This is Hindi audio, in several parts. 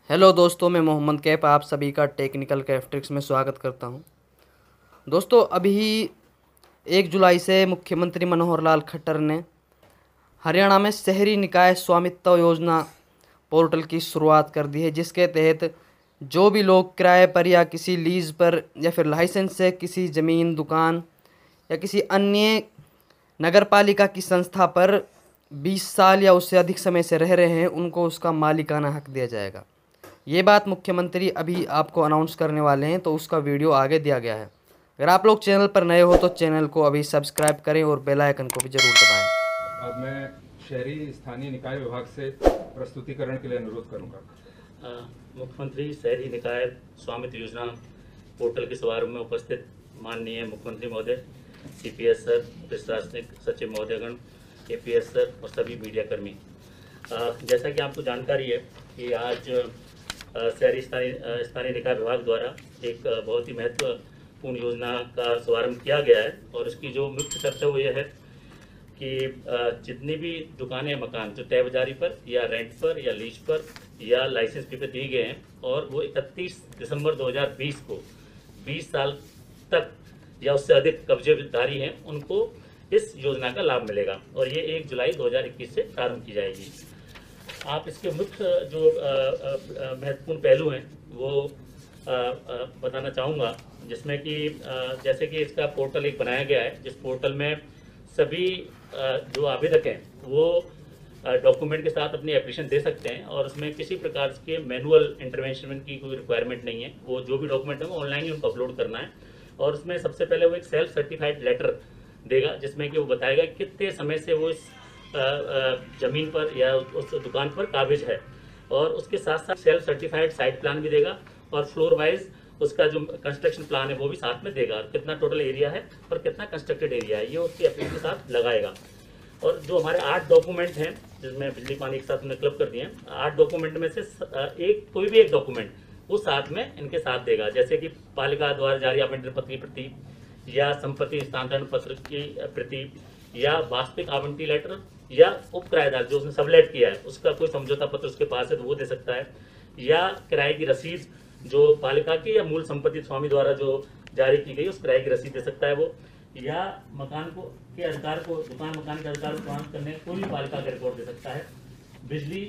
हेलो दोस्तों, मैं मोहम्मद कैफ आप सभी का टेक्निकल कैफ्ट्रिक्स में स्वागत करता हूं। दोस्तों, अभी 1 जुलाई से मुख्यमंत्री मनोहर लाल खट्टर ने हरियाणा में शहरी निकाय स्वामित्व योजना पोर्टल की शुरुआत कर दी है, जिसके तहत जो भी लोग किराए पर या किसी लीज पर या फिर लाइसेंस से किसी ज़मीन, दुकान या किसी अन्य नगरपालिका की संस्था पर 20 साल या उससे अधिक समय से रह रहे हैं, उनको उसका मालिकाना हक दिया जाएगा। ये बात मुख्यमंत्री अभी आपको अनाउंस करने वाले हैं, तो उसका वीडियो आगे दिया गया है। अगर आप लोग चैनल पर नए हो तो चैनल को अभी सब्सक्राइब करें और बेल आइकन को भी ज़रूर दबाएं। अब मैं शहरी स्थानीय निकाय विभाग से प्रस्तुतिकरण के लिए अनुरोध करूंगा। मुख्यमंत्री शहरी निकाय स्वामित्व योजना पोर्टल के शुभारंभ में उपस्थित माननीय मुख्यमंत्री महोदय, सीपीएस सर, प्रशासनिक सचिव महोदयगण, एपीएस सर और सभी मीडिया कर्मी, जैसा कि आपको जानकारी है कि आज शहरी स्थानीय निकाय विभाग द्वारा एक बहुत ही महत्वपूर्ण योजना का शुभारंभ किया गया है। और इसकी जो मुख्य शर्त है वो ये है कि जितनी भी दुकानें, मकान जो तय बाजारी पर या रेंट पर या लीज पर या लाइसेंस फी पर दिए गए हैं और वो 31 दिसंबर 2020 को 20 साल तक या उससे अधिक कब्जेदारी हैं, उनको इस योजना का लाभ मिलेगा और ये 1 जुलाई 2021 से प्रारंभ की जाएगी। आप इसके मुख्य जो महत्वपूर्ण पहलू हैं वो बताना चाहूँगा, जिसमें कि जैसे कि इसका पोर्टल एक बनाया गया है, जिस पोर्टल में सभी जो आवेदक हैं वो डॉक्यूमेंट के साथ अपनी एप्लीकेशन दे सकते हैं और उसमें किसी प्रकार के मैनुअल इंटरवेंशन की कोई रिक्वायरमेंट नहीं है। वो जो भी डॉक्यूमेंट है वो ऑनलाइन ही उनको अपलोड करना है और उसमें सबसे पहले वो एक सेल्फ सर्टिफाइड लेटर देगा, जिसमें कि वो बताएगा कितने समय से वो इस ज़मीन पर या उस दुकान पर काबिज है और उसके साथ साथ सेल्फ सर्टिफाइड साइट प्लान भी देगा और फ्लोर वाइज उसका जो कंस्ट्रक्शन प्लान है वो भी साथ में देगा, कितना टोटल एरिया है और कितना कंस्ट्रक्टेड एरिया है, ये उसकी एप्लीकेशन के साथ लगाएगा। और जो हमारे 8 डॉक्यूमेंट हैं, जिसमें बिजली पानी एक साथ हमने क्लब कर दिए हैं, 8 डॉक्यूमेंट में से कोई भी एक डॉक्यूमेंट वो साथ में इनके साथ देगा, जैसे कि पालिका द्वारा जारी आवंटन पत्र की प्रति या संपत्ति हस्तांतरण पत्र की प्रति या वास्तविक आवंटी लेटर या उप किराएदार जो उसने सबलेट किया है उसका कोई समझौता पत्र उसके पास है तो वो दे सकता है, या किराए की रसीद जो पालिका की या मूल संपत्ति स्वामी द्वारा जो जारी की गई उस किराए की रसीद दे सकता है वो, या मकान को के अधिकार को, दुकान मकान के अधिकार को प्रमाणित करने कोई भी पालिका का रिकॉर्ड दे सकता है, बिजली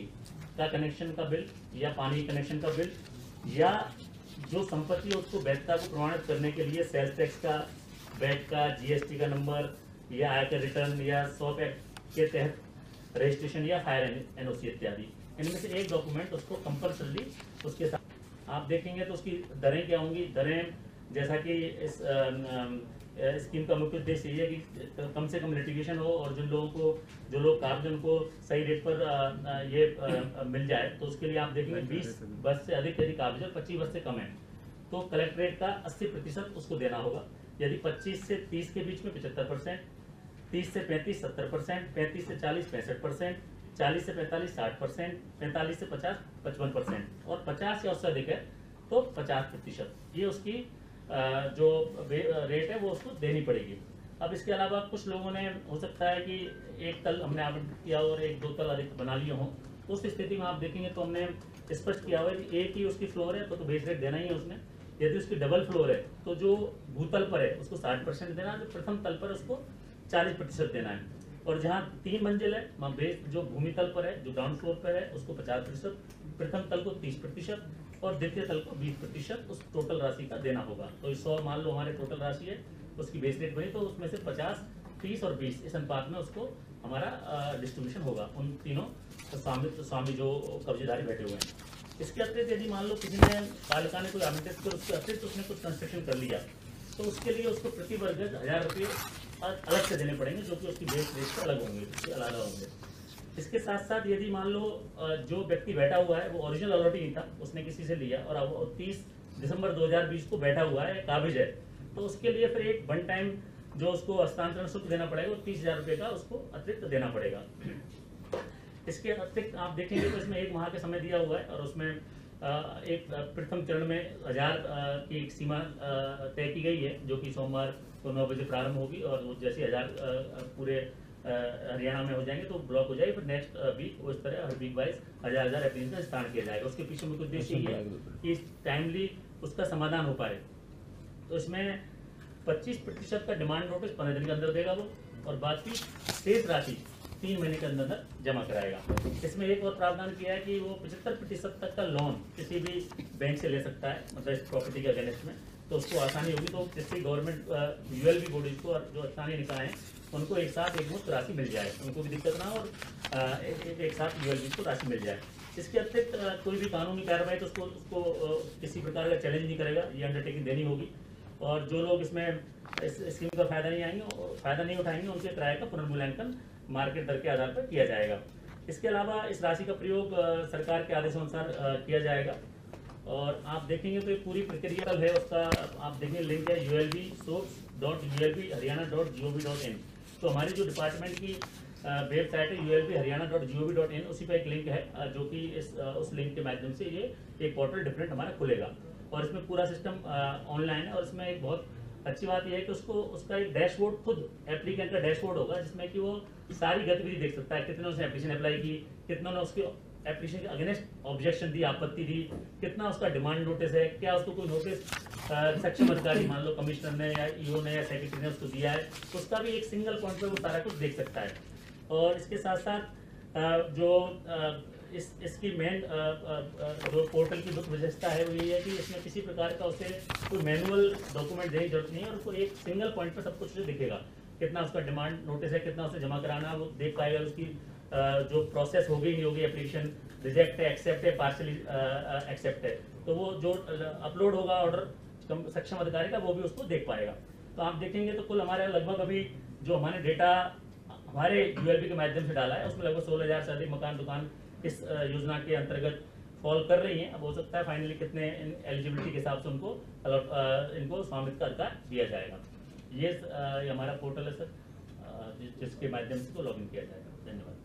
का कनेक्शन का बिल या पानी कनेक्शन का बिल, या जो संपत्ति है उसको वैधता को प्रमाणित करने के लिए सेल्स टैक्स का, वैट का, जीएसटी का नंबर या आयकर रिटर्न या शॉप एक्ट के तहत रजिस्ट्रेशन या फायर एनओसी इत्यादि। इनमें से एक डॉक्यूमेंट उसको कंपल्सरी उसके साथ आप देखेंगे तो उसकी दरें क्या होंगी। दरें जैसा कि इस स्कीम का मुख्य उद्देश्य ये है कि कम से कम लिटिगेशन हो और जो लोग कागज उनको सही रेट पर ये मिल जाए, तो उसके लिए आप देखेंगे 20 वर्ष से अधिक यदि कागज और 25 वर्ष से कम है तो कलेक्ट्रेट का 80% उसको देना होगा। यदि 25 से 30 के बीच में 75%, 30 से 35 70%, 35 से 40 65%, 40 से 45 60%, 45 से 50 55% और 50 या उससे अधिक है तो 50%। ये उसकी जो रेट है वो उसको देनी पड़ेगी। अब इसके अलावा कुछ लोगों ने, हो सकता है कि एक तल हमने आवंटित किया और 1-2 तल अधिक बना लिए हों, उस स्थिति में आप देखेंगे तो हमने स्पष्ट किया हुआ है कि एक ही उसकी फ्लोर है तो बेस रेट देना ही है उसने। यदि उसकी डबल फ्लोर है तो जो भूतल पर है उसको 60% देना है, जो प्रथम तल पर है उसको 40% देना है, और जहाँ 3 मंजिल है वहाँ बेस जो भूमि तल पर है, जो ग्राउंड फ्लोर पर है उसको 50%, प्रथम तल को 30% और द्वितीय तल को 20% उस टोटल राशि का देना होगा। तो 100 मान लो हमारे टोटल राशि है, उसकी बेस रेट बनी तो उसमें से 50, 30 और 20 इस अनुपात में उसको हमारा डिस्ट्रीब्यूशन होगा उन तीनों स्वामी जो कब्जेदारी बैठे हुए हैं। इसके अतिरिक्त यदि मान लो किसी ने पालिका ने कोई आवंटित कर उसके अतिरिक्त उसने कुछ कंस्ट्रक्शन कर लिया तो उसके लिए उसको प्रति वर्ग 1000 रुपये अलग से देने पड़ेंगे, जो कि उसकी बेस रेट से अलग होंगे, उससे अलग होंगे। इसके साथ साथ यदि मान लो जो व्यक्ति बैठा हुआ है वो ओरिजिनल अलॉटी नहीं था, उसने किसी से लिया और अब 30 दिसंबर 2020 को बैठा हुआ है, काबिज है, तो उसके लिए फिर एक 1 टाइम जो उसको हस्तांतरण शुल्क देना पड़ेगा वो 30,000 रुपये का उसको अतिरिक्त देना पड़ेगा। इसके अतिरिक्त आप देखेंगे तो इसमें 1 माह का समय दिया हुआ है और उसमें एक प्रथम चरण में 1000 की एक सीमा तय की गई है, जो कि सोमवार को 9 बजे प्रारंभ होगी और वो जैसे 1000 पूरे हरियाणा में हो जाएंगे तो ब्लॉक हो जाएगी, फिर नेक्स्ट वीक उस तरह हर वीक वाइज 1000 एप्लीकेशन का स्थान किया जाएगा। उसके पीछे मुख्य उद्देश्य ये है कि टाइमली उसका समाधान हो पाए। तो इसमें 25% का डिमांड नोटिस 15 दिन के अंदर देगा वो, और बाकी शेष राशि 3 महीने के अंदर जमा कराएगा। इसमें एक और प्रावधान किया है कि वो 75% तक का लोन किसी भी बैंक से ले सकता है, मतलब इस प्रॉपर्टी के अगेंस्ट में, तो उसको आसानी होगी। तो जिससे गवर्नमेंट यूएलबी बॉडीज को और जो स्थानीय निकाय हैं उनको एक साथ एक मुश्त राशि मिल जाए, उनको भी दिक्कत ना हो, और एक साथ यूएलबी को राशि मिल जाए। इसके अतिरिक्त कोई भी कानूनी कार्रवाई तो उसको किसी प्रकार का चैलेंज नहीं करेगा, ये अंडरटेकिंग देनी होगी। और जो लोग इसमें इस स्कीम का फायदा नहीं उठाएंगे उनके किराए का पुनर्मूल्यांकन मार्केट दर के आधार पर किया जाएगा। इसके अलावा इस राशि का प्रयोग सरकार के आदेशानुसार किया जाएगा। और आप देखेंगे तो ये पूरी प्रक्रिया है उसका, आप देखेंगे लिंक है ulbsource.ulbharyana.gov.in। तो हमारी जो डिपार्टमेंट की वेबसाइट है ulbharyana.gov.in, उसी पर एक लिंक है जो कि उस लिंक के माध्यम से ये एक पोर्टल डिफरेंट हमारा खुलेगा, और इसमें पूरा सिस्टम ऑनलाइन है। और इसमें एक बहुत अच्छी बात यह है कि उसका एक डैशबोर्ड, खुद एप्लीकेंट का डैशबोर्ड होगा, जिसमें कि वो सारी गतिविधि देख सकता है, कितने उसने एप्लीकेशन अप्लाई की, कितना ने उसके एप्लीकेशन के अगेंस्ट ऑब्जेक्शन दी, आपत्ति दी, कितना उसका डिमांड नोटिस है, क्या उसको कोई नोटिस सक्षम अधिकारी मान लो कमिश्नर ने या ईओ ने या सेक्रेटरी ने उसको दिया है, उसका भी एक सिंगल पॉइंट पर वो सारा कुछ देख सकता है। और इसके साथ साथ जो इसकी मेन जो पोर्टल की मुख्य विशेषता है वो ये है कि इसमें किसी प्रकार का उसे कोई मैनुअल डॉक्यूमेंट देने की जरूरत नहीं है, और उसको एक सिंगल पॉइंट पर सब कुछ दिखेगा, कितना उसका डिमांड नोटिस है, कितना उसे जमा कराना, वो देख पाएगा। उसकी जो प्रोसेस हो गई नहीं होगी, एप्लीकेशन रिजेक्ट है, एक्सेप्ट है, पार्शली एक्सेप्ट है, तो वो जो अपलोड होगा ऑर्डर सक्षम अधिकारी का वो भी उसको देख पाएगा। तो आप देखेंगे तो कुल हमारे लगभग अभी जो हमारे डेटा हमारे यूएलबी के माध्यम से डाला है उसमें लगभग 16,000 से अधिक मकान दुकान इस योजना के अंतर्गत फॉल कर रही हैं। अब हो सकता है फाइनली कितने एलिजिबिलिटी के हिसाब से उनको इनको स्वामित्व का अधिकार दिया जाएगा। ये हमारा पोर्टल है सर, जिसके माध्यम से लॉगिन किया जाएगा। धन्यवाद।